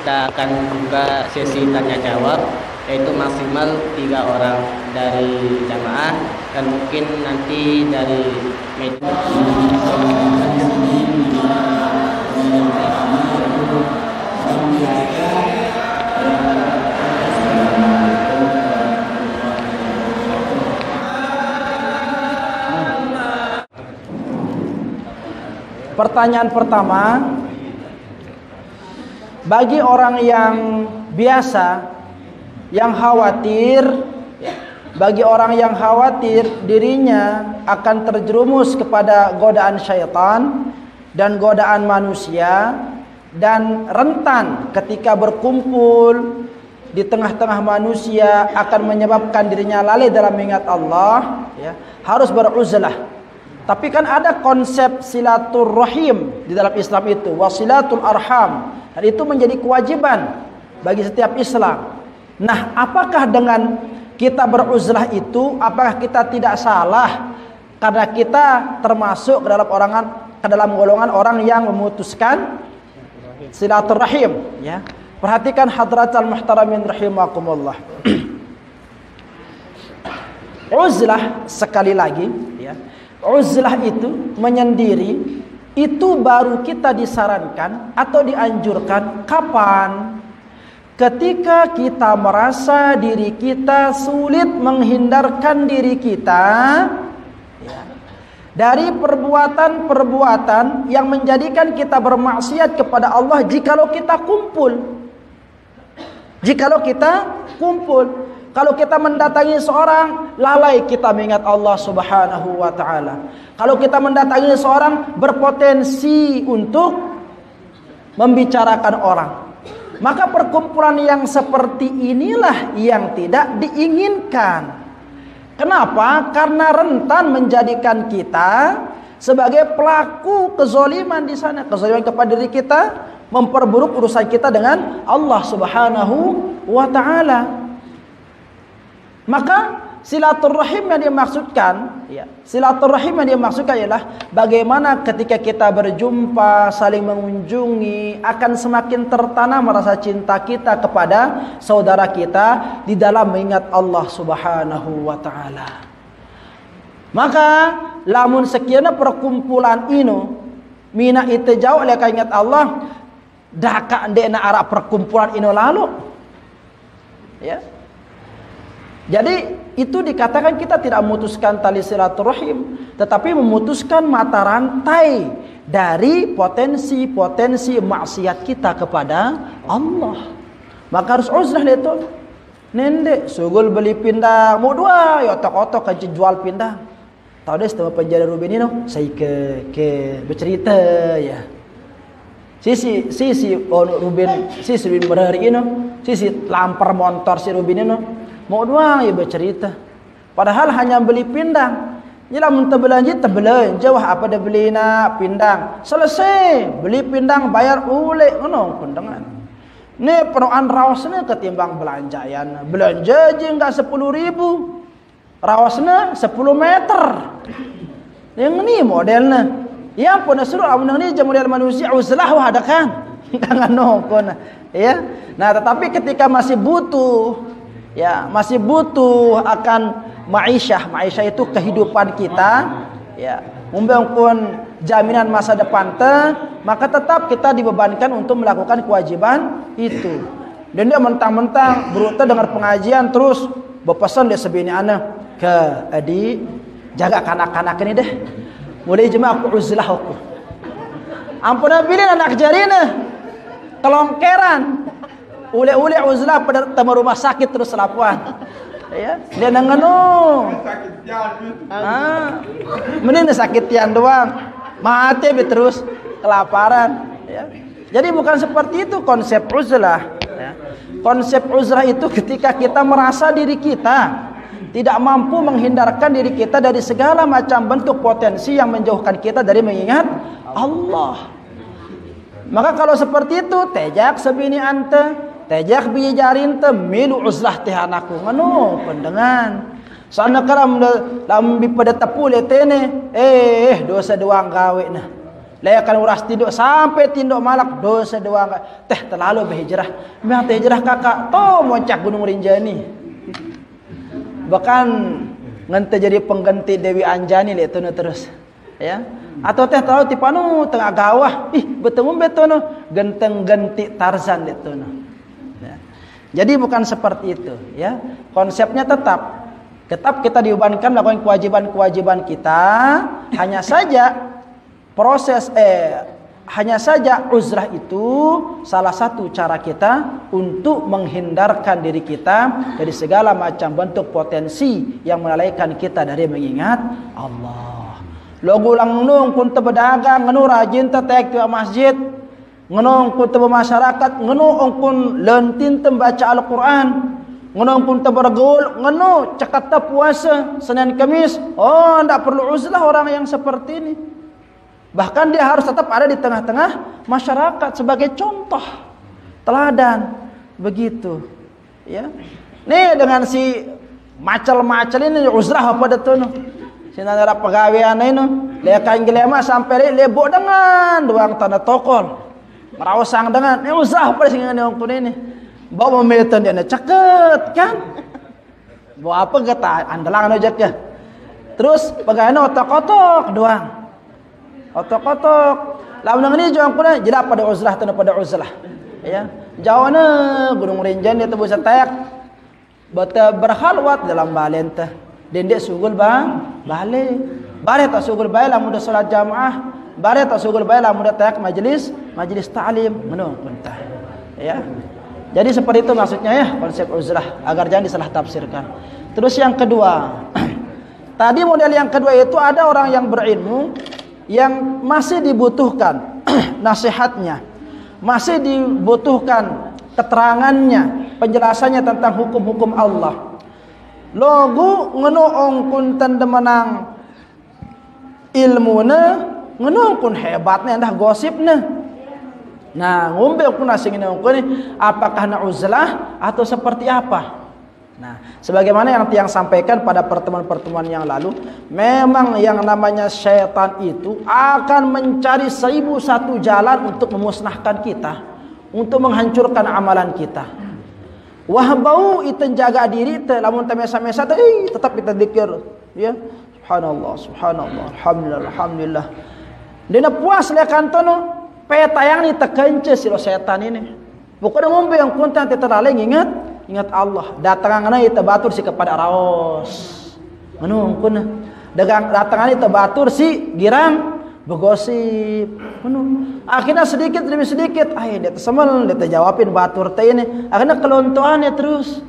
kita akan buka sesi tanya jawab, yaitu maksimal 3 orang dari jamaah dan mungkin nanti dari media. Pertanyaan pertama, bagi orang yang biasa, yang khawatir, bagi orang yang khawatir dirinya akan terjerumus kepada godaan syaitan dan godaan manusia, dan rentan ketika berkumpul di tengah-tengah manusia akan menyebabkan dirinya lalai dalam mengingat Allah, harus beruzlah. Tapi kan ada konsep silaturrahim di dalam Islam itu, wasilatul arham, dan itu menjadi kewajiban bagi setiap Islam. Nah, apakah dengan kita beruzlah itu, apakah kita tidak salah karena kita termasuk ke dalam golongan orang yang memutuskan silaturrahim? Ya, perhatikan hadratal muhtaramin rahimakumullah. Uzlah, sekali lagi, ya. Uzlah itu menyendiri, itu baru kita disarankan atau dianjurkan kapan? Ketika kita merasa diri kita sulit menghindarkan diri kita dari perbuatan-perbuatan yang menjadikan kita bermaksiat kepada Allah jikalau kita kumpul. Jikalau kita kumpul. Kalau kita mendatangi seorang, lalai kita mengingat Allah Subhanahu wa ta'ala. Kalau kita mendatangi seorang, berpotensi untuk membicarakan orang. Maka perkumpulan yang seperti inilah yang tidak diinginkan. Kenapa? Karena rentan menjadikan kita sebagai pelaku kezaliman di sana. Kezaliman kepada diri kita, memperburuk urusan kita dengan Allah Subhanahu wa ta'ala. Maka silaturrahim yang dimaksudkan, silaturrahim yang dimaksudkan ialah bagaimana ketika kita berjumpa, saling mengunjungi, akan semakin tertanam rasa cinta kita kepada saudara kita di dalam mengingat Allah Subhanahu wa ta'ala. Maka lamun sekian perkumpulan ino mina itu jauh oleh ingat Allah, dak ndekna arah perkumpulan ino lalu. Ya. Jadi itu dikatakan kita tidak memutuskan tali silaturahim, tetapi memutuskan mata rantai dari potensi-potensi maksiat kita kepada Allah. Maka harus uzlah itu. Nende sugul beli pindang, mau dua ya otok-otok aja jual pindang. Tahu deh setelah penjara Rubin ini, saya ke bercerita ya. Sisi Rubin berhari ini, sisi lampar motor si Rubin ini. Mau doang ya bercerita. Padahal hanya beli pindang. Nyelah muntah belanja wah apa dah beli nak pindang. Selesai beli pindang bayar ule ngono kundangan. Ni penuhan raosna ketimbang belanjaan. Belanja je enggak 10.000. Raosna 10 meter. Yang ni modelnya. Yang pun suruh amun ni je model manusia uzlah wah ada kan. Kangan nokon. Ya. Nah, tetapi ketika masih butuh akan ma'isyah itu kehidupan kita, ya, membangun jaminan masa depan maka tetap kita dibebankan untuk melakukan kewajiban itu. Dan dia mentang-mentang beruta dengan pengajian terus berpesan dia sebini ana ke adik jaga kanak-kanak ini deh. Mulai jemaah aku uzlah aku. Ampun pilih anak jarina kelongkeran. Ule-ule uzlah pada temu rumah sakit terus lapuan. Ya, dia nangano. Mending sakitian doang. Mati terus kelaparan, ya. Jadi bukan seperti itu konsep uzlah, ya. Konsep uzlah itu ketika kita merasa diri kita tidak mampu menghindarkan diri kita dari segala macam bentuk potensi yang menjauhkan kita dari mengingat Allah. Maka kalau seperti itu, tejak sebini ante tejak bijarin te milu uzlah teh anakku nganu pendengan sana karam lam pada tepu letene dosa doang gawe nah Lekan uras tinduk sampai tinduk malak dosa doang. Teh terlalu berhijrah. Memang teh hijrah kakak toh moncak Gunung Rinjani. Bahkan ngente jadi pengganti Dewi Anjani lihat tuh terus. Ya. Atau teh terlalu tipanu tengah gawah. Ih, bertemu betono genteng ganti Tarzan lihat tuh. Ya. Jadi bukan seperti itu, ya. Konsepnya tetap kita dibebankan melakukan kewajiban-kewajiban kita, hanya saja hanya saja uzrah itu salah satu cara kita untuk menghindarkan diri kita dari segala macam bentuk potensi yang melalaikan kita dari mengingat Allah. Logo lang nung kun ta berdagang, ngenu rajin ta tek ke masjid, ngenu kun ta bermasyarakat, ngenu kun lentin ta baca Al-Qur'an, ngenu kun ta bergaul, ngenu cekat ta puasa Senin Kamis. Oh, ndak perlu uzlah orang yang seperti ini. Bahkan dia harus tetap ada di tengah-tengah masyarakat sebagai contoh teladan, begitu, ya. Nih dengan si macel-macel ini uzrah apa datun? Sinana pegawaian ini, lekan gelema sampai lebok dengan doang tanda tokol, merausang dengan ini uzrah apa sih dengan orang ini? Bawa memetan dia ceket kan? Bawa apa kata andalangan aja ya. Terus pegawainya otak-otak doang. Otok-otok lamun ini juang kuna jeda pada uzrah tanda pada uzrah, ya. Jawana Gunung Rinjani itu bisa tayak bata berhalwat dalam balen teh dendek sugul bang bale tak sugul bae lamun da salat jamaah, bale tak sugul bae lamun da tayak majelis ta'lim menung kuntah, ya. Jadi seperti itu maksudnya ya konsep uzrah agar jangan disalah tafsirkan. Terus yang kedua tadi model yang kedua itu ada orang yang berilmu yang masih dibutuhkan nasihatnya, masih dibutuhkan keterangannya, penjelasannya tentang hukum-hukum Allah. Logo ngenoong kun tanda menang ilmuna, ngenoong kun hebatnya dah gosipnya. Nah, ngombe kun asing ngenoong kun apakah na uzlah atau seperti apa? Nah, sebagaimana yang tiang sampaikan pada pertemuan-pertemuan yang lalu, memang yang namanya syaitan itu akan mencari 1001 jalan untuk memusnahkan kita, untuk menghancurkan amalan kita. Wahbau itu jaga diri teh lamun teh mesa-mesa teh tetap kita zikir, ya. Subhanallah, subhanallah, alhamdulillah, alhamdulillah. Dina puas le kantono, petayang ni tekence si setan ini. Pokoknya ngombe yang kuntan teh terlalu ingat Allah. Datangan itu batur si kepada raos. Menung kuna. Datangan itu batur si girang begosip. Menung. Akhirnya sedikit demi sedikit, dia tersemel, dia jawabin batur teh ini. Akhirnya kelontoannya terus.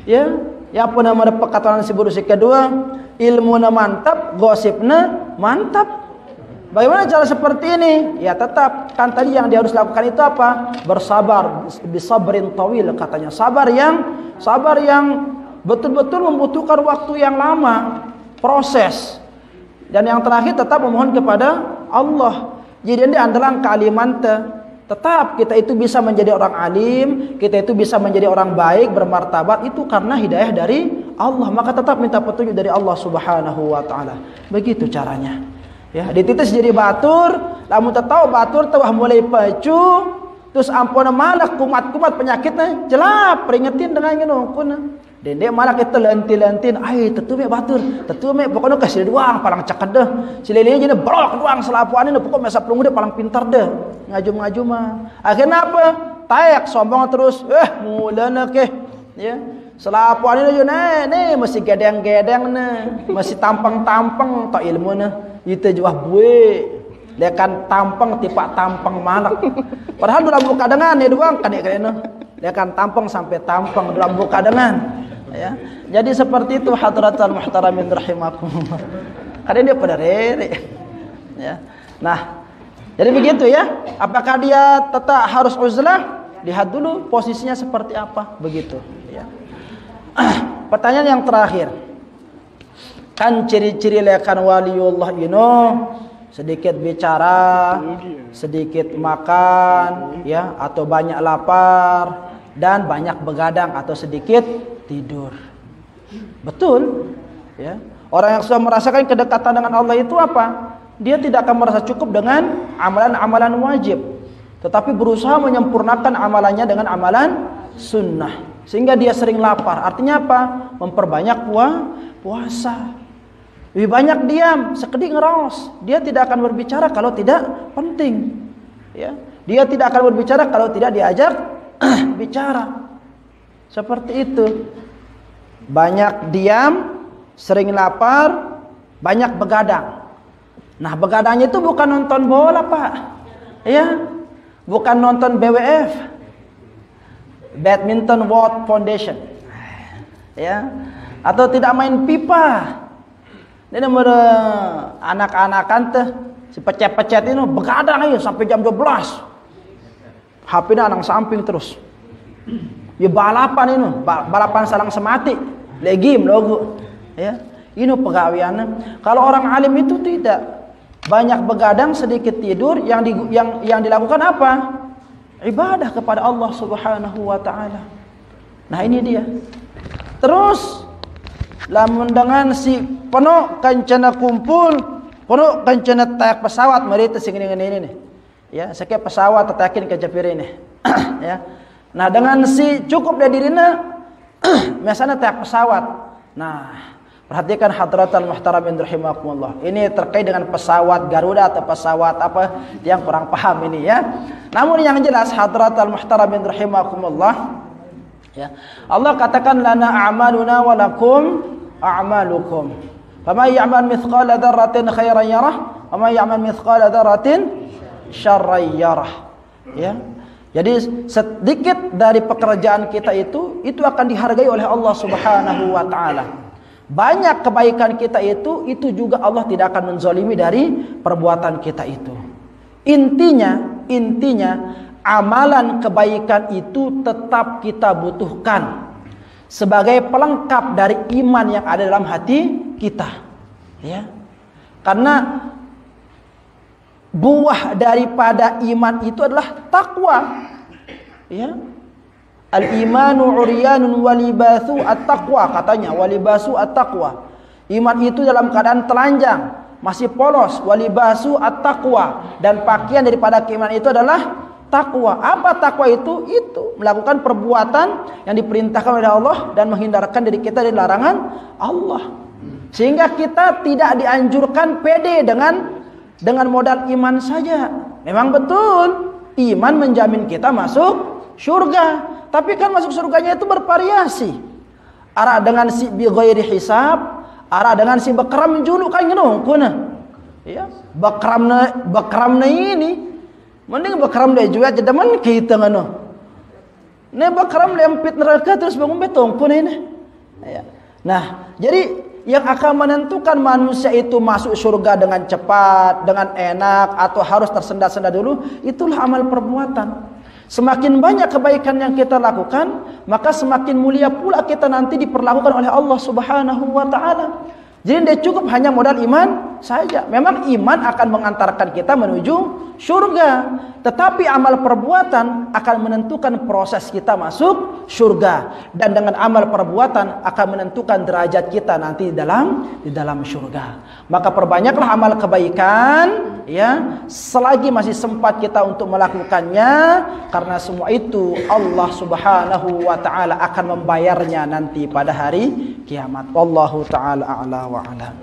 Ya, ya apa nama perkataan si buruk si kedua, ilmunya mantap, gosipnya mantap. Bagaimana cara seperti ini? Ya tetap kan tadi yang dia harus lakukan itu apa? Bersabar, bisabrin tawil katanya. Sabar yang betul-betul membutuhkan waktu yang lama, proses. Dan yang terakhir tetap memohon kepada Allah. Jadi dia andalang kealiman tetap kita itu bisa menjadi orang alim, kita itu bisa menjadi orang baik, bermartabat itu karena hidayah dari Allah. Maka tetap minta petunjuk dari Allah Subhanahu wa taala. Begitu caranya. Ya, dititis jadi batur, lamun tahu batur tawah mulai pacu, terus ampun malak kumat-kumat penyakitnya, jelap peringetin dengan ngeunkeun. Dendek malak itu lentin-lentin, ai tetume batur, tetume pokoknya kasih doang palang ceked deh. Sililinya jadi brok doang selapuannya pokok mesa pelungu deh palang pintar deh. Ngajum-ngajum mah. Akhirnya apa? Tayak sombong terus, mulana ke, ya. Selapuannya aja nih masih gedeng-gedeng nih, masih tampang-tampang tak ilmunya. Itu juah bue, lekan tampang tipak tampang malak. Padahal dalam buka dengan ya doang kan ya lekan tampang sampai tampang dalam buka dengan. Ya, jadi seperti itu hadratul muhtaramin rahimakumullah. Kadang dia pada rere. Ya, nah, jadi begitu ya. Apakah dia tetap harus uzlah? Lihat dulu posisinya seperti apa, begitu. Ya. Pertanyaan yang terakhir. Kan ciri-ciri lekan waliullah ini sedikit bicara, sedikit makan, ya, atau banyak lapar dan banyak begadang atau sedikit tidur. Betul, ya. Orang yang sudah merasakan kedekatan dengan Allah itu apa? dia tidak akan merasa cukup dengan amalan-amalan wajib, tetapi berusaha menyempurnakan amalannya dengan amalan sunnah, sehingga dia sering lapar. Artinya apa? Memperbanyak puasa. Lebih banyak diam, sekedip ngeraos. Dia tidak akan berbicara kalau tidak penting. Ya, dia tidak akan berbicara kalau tidak diajak bicara. Seperti itu. Banyak diam, sering lapar, banyak begadang. Nah, begadangnya itu bukan nonton bola, Pak. Ya, bukan nonton BWF, Badminton World Foundation. Ya, atau tidak main pipa. Ini nomor anak-anakan tuh si pecet-pecet ini begadang aja sampai jam 12. HP-nya anang samping terus. Ya balapan ini, balapan salang semati, legim logo. Ya, ini pegawiannya. Kalau orang alim itu tidak, banyak begadang, sedikit tidur, yang dilakukan apa? Ibadah kepada Allah Subhanahu wa taala. Nah, ini dia. Terus lamun dengan si penuh kancana kumpul, penuh kancana tayak pesawat, mari itu sing ini nih. Ya, sakit pesawat tatakin ke japir ini. Ya. Nah, dengan si cukup dari dirina biasanya tayak pesawat. Nah, perhatikan hadratal muhtaramin rahimakumullah. Ini terkait dengan pesawat Garuda atau pesawat apa yang kurang paham ini ya. Namun yang jelas hadratal muhtaramin rahimakumullah, ya. Allah katakan lana a'maluna wa lakum a'malukum. Faman ya'mal mithqala dzarratin khairan yarah, wa man ya'mal mithqala dzarratin syarran yarah. Ya. Jadi sedikit dari pekerjaan kita itu akan dihargai oleh Allah Subhanahu wa taala. Banyak kebaikan kita itu juga Allah tidak akan menzalimi dari perbuatan kita itu. Intinya amalan kebaikan itu tetap kita butuhkan sebagai pelengkap dari iman yang ada dalam hati kita. Ya. Karena buah daripada iman itu adalah takwa. Ya. Al-imanu uryanun walibasu at-taqwa, katanya walibasu at-taqwa. Iman itu dalam keadaan telanjang, masih polos, walibasu at-taqwa, dan pakaian daripada keimanan itu adalah takwa. Apa takwa itu? Itu melakukan perbuatan yang diperintahkan oleh Allah dan menghindarkan diri kita dari larangan Allah. Sehingga kita tidak dianjurkan pede dengan modal iman saja. Memang betul iman menjamin kita masuk surga, tapi kan masuk surganya itu bervariasi. Ara dengan si bi ghairi hisab, ara dengan si bakram julu kan kuna. Ya, bakramna ini mending bakram dia juga jadi man kita ngono. Ne bakram lempit neraka terus bangun betong kuna ini. Ya. Nah, jadi yang akan menentukan manusia itu masuk surga dengan cepat, dengan enak, atau harus tersendat-sendat dulu, itulah amal perbuatan. Semakin banyak kebaikan yang kita lakukan, maka semakin mulia pula kita nanti diperlakukan oleh Allah Subhanahu wa taala. Jadi tidak cukup hanya modal iman saja. Memang iman akan mengantarkan kita menuju surga, tetapi amal perbuatan akan menentukan proses kita masuk surga, dan dengan amal perbuatan akan menentukan derajat kita nanti di dalam surga. Maka perbanyaklah amal kebaikan, ya, selagi masih sempat kita untuk melakukannya, karena semua itu Allah Subhanahu wa taala akan membayarnya nanti pada hari kiamat. Wallahu taala a'la wa a'lam.